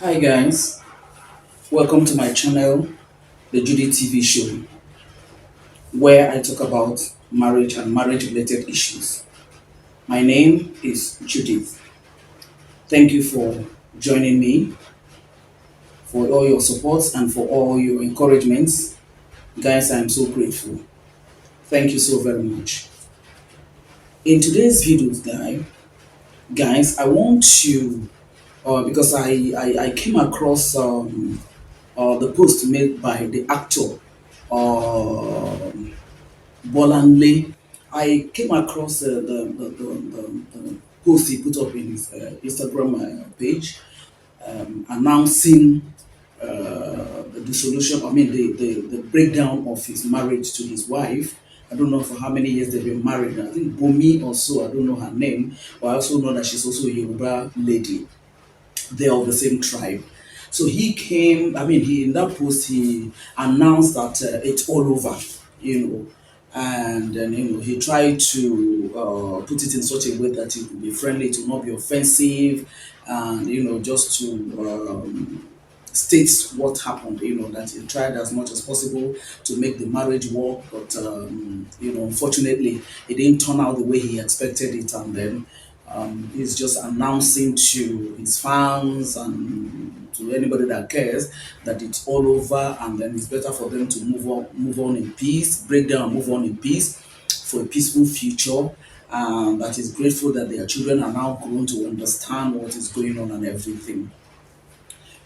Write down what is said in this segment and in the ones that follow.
Hi guys, welcome to my channel, the Judy TV show, where I talk about marriage and marriage related issues. My name is Judith. Thank you for joining me, for all your support and for all your encouragements. Guys, I'm so grateful. Thank you so very much. In today's videos, guys, I want to, because I came across the post made by the actor Bolanle. I came across the post he put up in his Instagram page announcing the dissolution, the breakdown of his marriage to his wife. I don't know for how many years they've been married. I think Bunmi or so, I don't know her name, but I also know that she's also a Yoruba lady. They're of the same tribe. So he came, he in that post, he announced that it's all over, you know. And then, he tried to put it in such a way that it would be friendly, to not be offensive, and, just to states what happened, that he tried as much as possible to make the marriage work, but unfortunately, it didn't turn out the way he expected it, and then he's just announcing to his fans and to anybody that cares that it's all over, and then it's better for them to move on in peace, break down, move on in peace for a peaceful future. That is grateful that their children are now grown to understand what is going on and everything.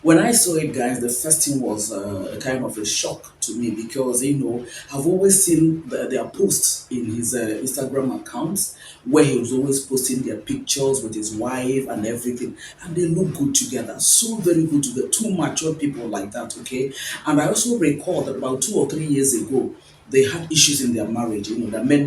When I saw it, guys, the first thing was a kind of a shock to me because, I've always seen their posts in his Instagram accounts where he was always posting their pictures with his wife and everything. And they look good together, so very good together, two mature people like that, okay? And I also recall that about 2 or 3 years ago, they had issues in their marriage, that made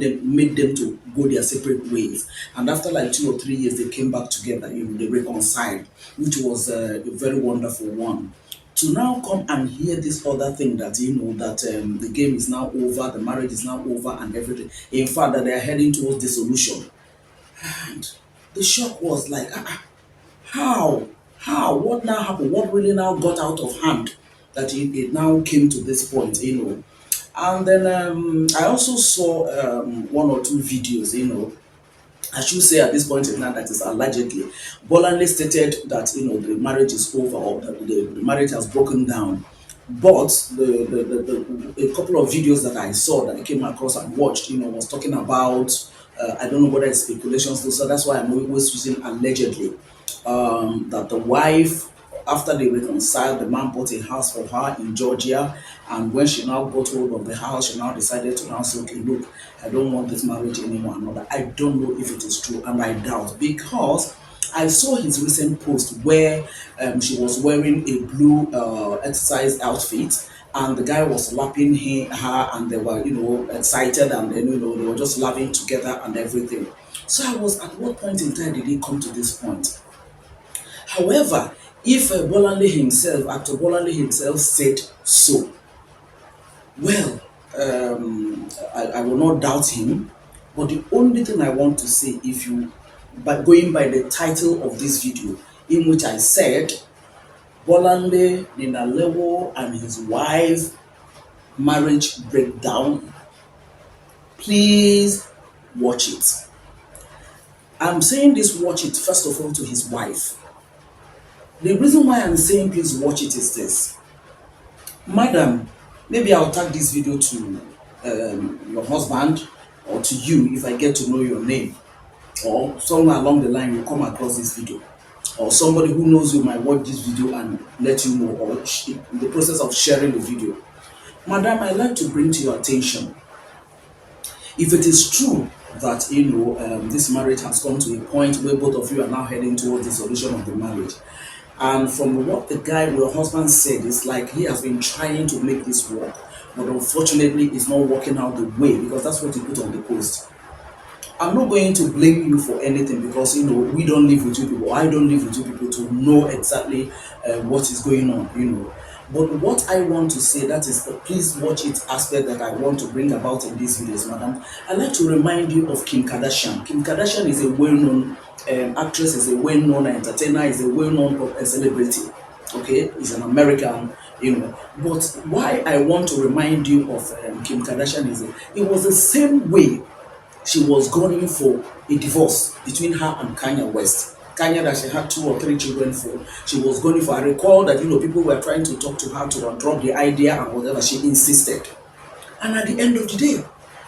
them to go their separate ways. And after like 2 or 3 years, they came back together, they reconciled, which was a very wonderful one. To now come and hear this other thing that the game is now over, the marriage is now over, and everything. In fact, that they are heading towards dissolution. And the shock was like, how, what now happened? What really now got out of hand that it now came to this point? And then I also saw one or two videos, I should say at this point in time that is allegedly. Bolanle stated that the marriage is over, or that the marriage has broken down. But a couple of videos that I saw, that I came across and watched, was talking about I don't know whether it's speculations, so that's why I'm always using allegedly. That the wife, after they reconciled, the man bought a house for her in Georgia, and when she now got hold of the house, she now decided to now say, okay, look, I don't want this marriage anymore. Another, I don't know if it is true, and I doubt, because I saw his recent post where she was wearing a blue exercise outfit, and the guy was slapping her, and they were, excited, and then, they were just laughing together and everything. So I was, at what point in time did he come to this point? However, if Actor Bolanle himself said so, well, I will not doubt him. But the only thing I want to say, by going by the title of this video, in which I said, Bolanle Ninalowo and his wife marriage breakdown, please watch it. I'm saying this, watch it, first of all, to his wife. The reason why I'm saying please watch it is this. Madam, maybe I'll tag this video to your husband or to you if I get to know your name, or somewhere along the line you come across this video, or somebody who knows you might watch this video and let you know, or in the process of sharing the video. Madam, I'd like to bring to your attention, if it is true that this marriage has come to a point where both of you are now heading towards the solution of the marriage, and from what the guy, your husband, said, it's like he has been trying to make this work, but unfortunately it's not working out the way, because that's what he put on the post. I'm not going to blame you for anything, because we don't live with you people, I don't live with you people to know exactly what is going on. But what I want to say, that is the please watch it aspect that I want to bring about in these videos, madam. I'd like to remind you of Kim Kardashian. Kim Kardashian is a well-known actress, is a well-known entertainer, is a well-known celebrity. Okay, he's an American, But why I want to remind you of Kim Kardashian is that it was the same way she was going for a divorce between her and Kanye West. Kanye that she had 2 or 3 children for. She was going for. I recall that people were trying to talk to her to drop the idea and whatever. She insisted, and at the end of the day,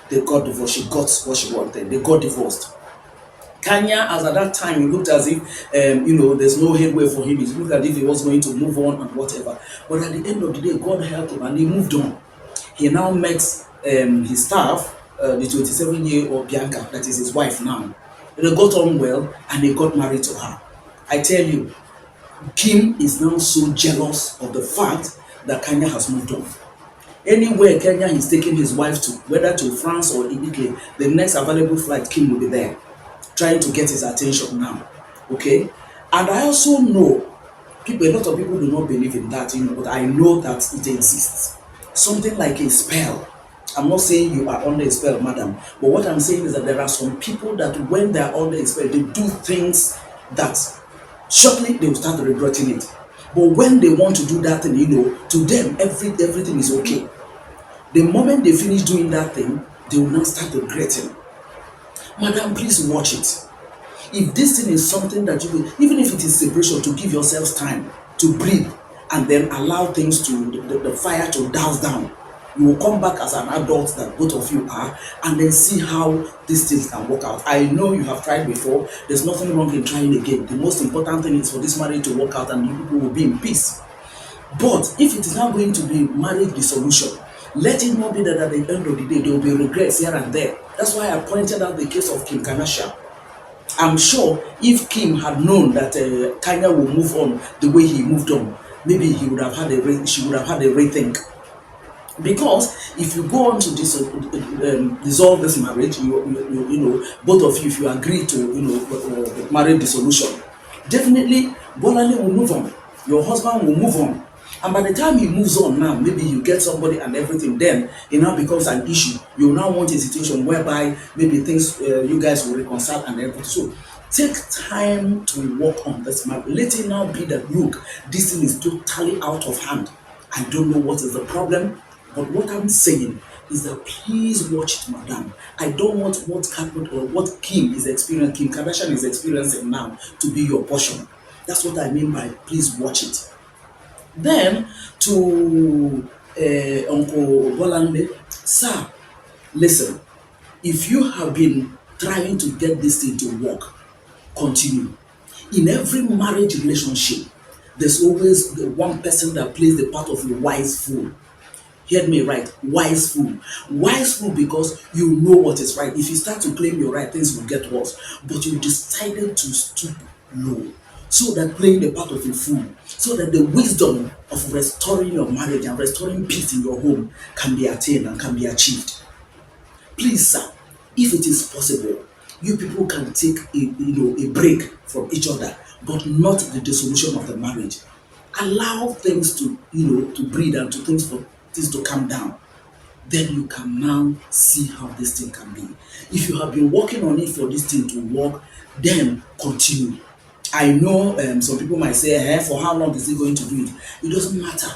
they got divorced. She got what she wanted. They got divorced. Kenya, as at that time, it looked as if, there's no headway for him. It looked as if he was going to move on and whatever. But at the end of the day, God helped him and he moved on. He now met his staff, the 27-year-old Bianca, that is his wife now. They got on well and they got married to her. I tell you, Kim is now so jealous of the fact that Kenya has moved on. Anywhere Kenya is taking his wife to, whether to France or Italy, the next available flight, Kim will be there, trying to get his attention now. Okay? And I also know a lot of people do not believe in that, but I know that it exists. Something like a spell. I'm not saying you are under a spell, madam, but what I'm saying is that there are some people that when they are under a spell, they do things that shortly they will start regretting it. But when they want to do that thing, to them, everything is okay. The moment they finish doing that thing, they will now start regretting. Madam, please watch it. If this thing is something that you will, even if it is separation, to give yourselves time to breathe and then allow things to, the fire to douse down, you will come back as an adult that both of you are and then see how these things can work out. I know you have tried before. There's nothing wrong in trying again. The most important thing is for this marriage to work out and you people will be in peace. But if it is not going to be marriage dissolution, let it not be that at the end of the day there will be regrets here and there. That's why I pointed out the case of Kim Kardashian. I'm sure if Kim had known that Kanye will move on the way he moved on, maybe she would have had a rethink. Because if you go on to dissolve this marriage, both of you, if you agree to marriage dissolution, definitely Bolanle will move on. Your husband will move on. And by the time he moves on now, maybe you get somebody and everything, then it now becomes an issue. You now want a situation whereby maybe things, you guys will reconcile and everything. So take time to work on this marriage. Let it now be that, look, this thing is totally out of hand. I don't know what is the problem, but what I'm saying is that please watch it, madam. I don't want what happened or what Kim Kardashian is experiencing now to be your portion. That's what I mean by please watch it. Then to Uncle Bolanle, sir, listen, if you have been trying to get this thing to work, continue. In every marriage relationship, there's always the one person that plays the part of a wise fool. Hear me right, wise fool. Wise fool because you know what is right. If you start to claim your right, things will get worse. But you decided to stoop low, so that playing the part of a fool, so that the wisdom of restoring your marriage and restoring peace in your home can be attained and can be achieved. Please, sir, if it is possible, you people can take a break from each other, but not the dissolution of the marriage. Allow things to breathe and for things to calm down. Then you can now see how this thing can be. If you have been working on it for this thing to work, then continue. I know some people might say, for how long is he going to do it? It doesn't matter.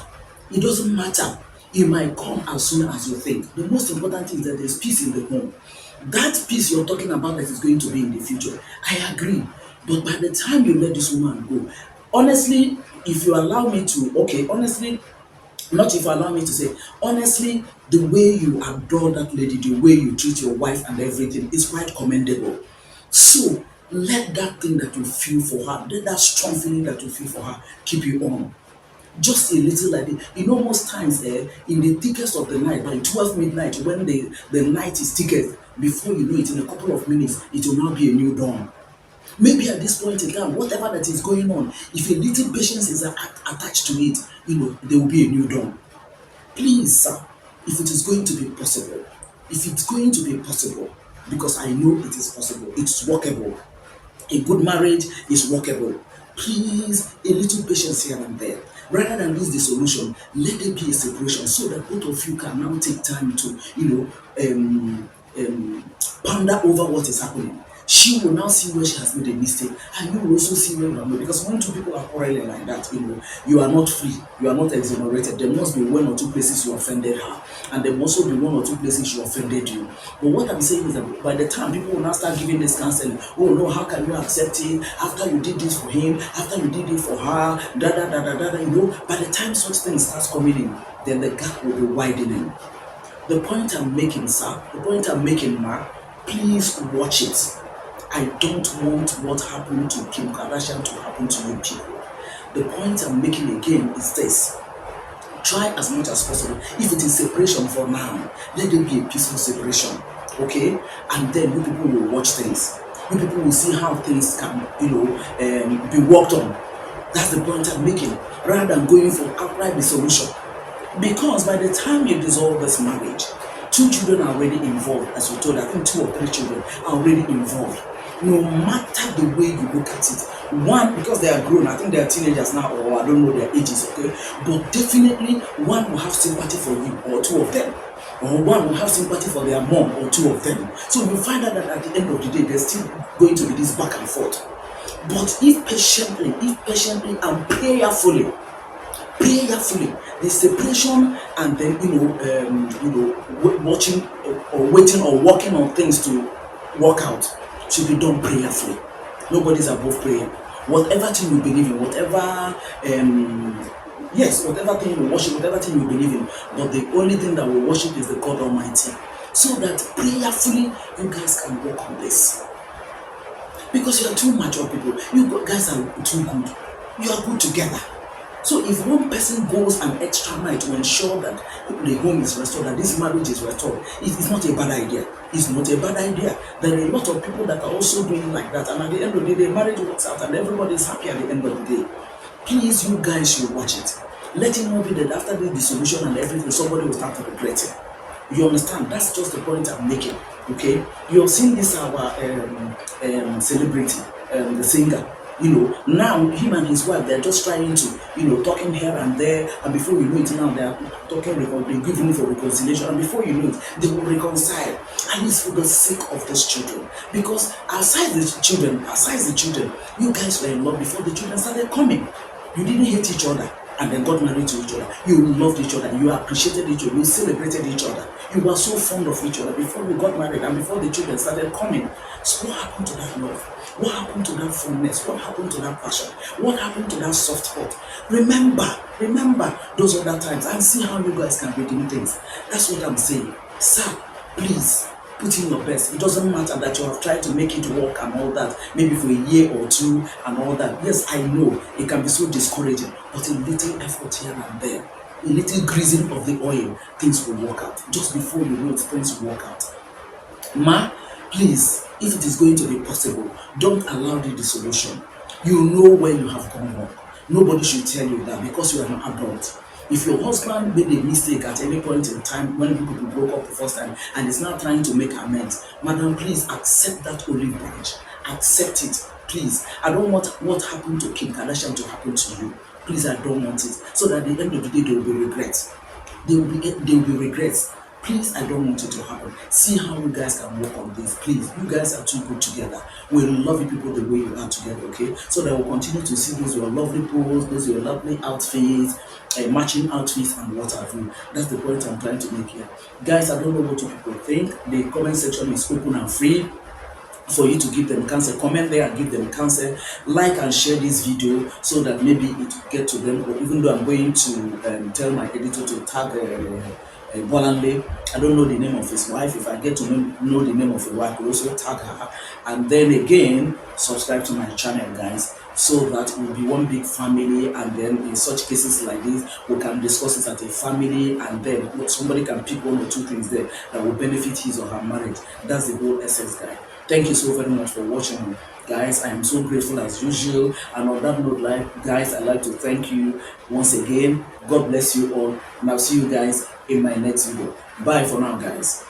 It doesn't matter. It might come as soon as you think. The most important thing is that there's peace in the home. That peace you're talking about that is going to be in the future, I agree. But by the time you let this woman go, honestly, if you allow me to, not if you allow me to say, honestly, the way you adore that lady, the way you treat your wife and everything is quite commendable. So let that thing that you feel for her, let that strong feeling that you feel for her keep you on. Just a little like it. Most times in the thickest of the night, by 12 midnight, when the night is thickest, before you know it, in a couple of minutes, it will now be a new dawn. Maybe at this point in time, whatever that is going on, if a little patience is attached to it, there will be a new dawn. Please, sir, if it is going to be possible, because I know it is possible, it's workable. A good marriage is workable. Please, a little patience here and there. Rather than this dissolution, let there be a separation so that both of you can now take time to, ponder over what is happening. she will now see where she has made a mistake, and you will also see where you are not. Because when two people are quarreling like that, you are not free, you are not exonerated. There must be one or two places you offended her, and there must also be one or two places she offended you. But what I'm saying is that by the time people will now start giving this counseling, oh no, how can you accept it after you did this for him, after you did it for her, by the time such things starts coming in, then the gap will be widening. The point I'm making, sir, the point I'm making, ma, please watch it. I don't want what happened to Kim Kardashian to happen to you people. The point I'm making again is this. Try as much as possible. If it is separation for now, let it be a peaceful separation. Okay? And then you people will watch things. You people will see how things can, be worked on. That's the point I'm making. Rather than going for outright dissolution. Because by the time you dissolve this marriage, 2 children are already involved. As we told, I think 2 or 3 children are already involved. No matter the way you look at it, one, because they are grown, I think they are teenagers now, or I don't know their ages, okay? But definitely one will have sympathy for you, or 2 of them. Or one will have sympathy for their mom, or 2 of them. So you find out that at the end of the day, there's still going to be this back and forth. But if patiently and prayerfully, the separation, and then watching or waiting or working on things to work out should be done prayerfully. Nobody's above prayer. Whatever thing you believe in, whatever thing you worship, whatever thing you believe in, but the only thing that we worship is the God Almighty. So that prayerfully you guys can work on this. Because you are too mature people. You guys are too good. You are good together. So if one person goes an extra mile to ensure that the home is restored, that this marriage is restored, it is not a bad idea. It's not a bad idea. There are a lot of people that are also doing like that, and at the end of the day, marriage works out and everybody is happy at the end of the day. Please, you guys should watch it. Let it not be that after the dissolution and everything, somebody will start to regret it. You understand? That's just the point I'm making. Okay? You have seen this our celebrity, the singer. Now him and his wife, they're just trying to, talking here and there, and before you know it, now they're talking, they're giving for reconciliation, and before you know it, they will reconcile, and it's for the sake of these children. Because aside the children, you guys were in love before the children started coming. You didn't hate each other and then got married to each other. You loved each other, you appreciated each other, you celebrated each other. You were so fond of each other before we got married and before the children started coming. So what happened to that love? What happened to that fondness? What happened to that passion? What happened to that soft heart? Remember those other times and see how you guys can redeem things. That's what I'm saying. Sir, please, put in your best. It doesn't matter that you have tried to make it work and all that, maybe for a year or 2 and all that. Yes, I know it can be so discouraging, but a little effort here and there, a little greasing of the oil, things will work out. Just before you know it, things will work out. Ma, please, if it is going to be possible, don't allow the dissolution. You know where you have gone wrong. Nobody should tell you that because you are an adult. If your husband made a mistake at any point in time when you people broke up the first time and is now trying to make amends, madam, please accept that olive branch. Accept it, please. I don't want what happened to Kim Kardashian to happen to you. Please, I don't want it. So that at the end of the day, there will be regrets. There will be regrets. Please, I don't want it to happen. See how you guys can work on this. Please, you guys are too good together. We love you people the way you are together, okay? So that we'll continue to see those your lovely poses, those your lovely outfits, matching outfits and what have you. That's the point I'm trying to make here. Guys, I don't know what you people think. The comment section is open and free for you to give them counsel. Comment there and give them counsel. Like and share this video so that maybe it will get to them. Or even though I'm going to tell my editor to tag Bolanle, I don't know the name of his wife. If I get to know the name of his wife, I will also tag her. And then again, subscribe to my channel, guys, so that we'll be one big family. And then in such cases like this, we can discuss it as a family, and then somebody can pick 1 or 2 things there that will benefit his or her marriage. That's the whole essence, guys. Thank you so very much for watching, guys. I am so grateful as usual. And on that note, guys, I'd like to thank you once again. God bless you all, and I'll see you guys in my next video. Bye for now, guys.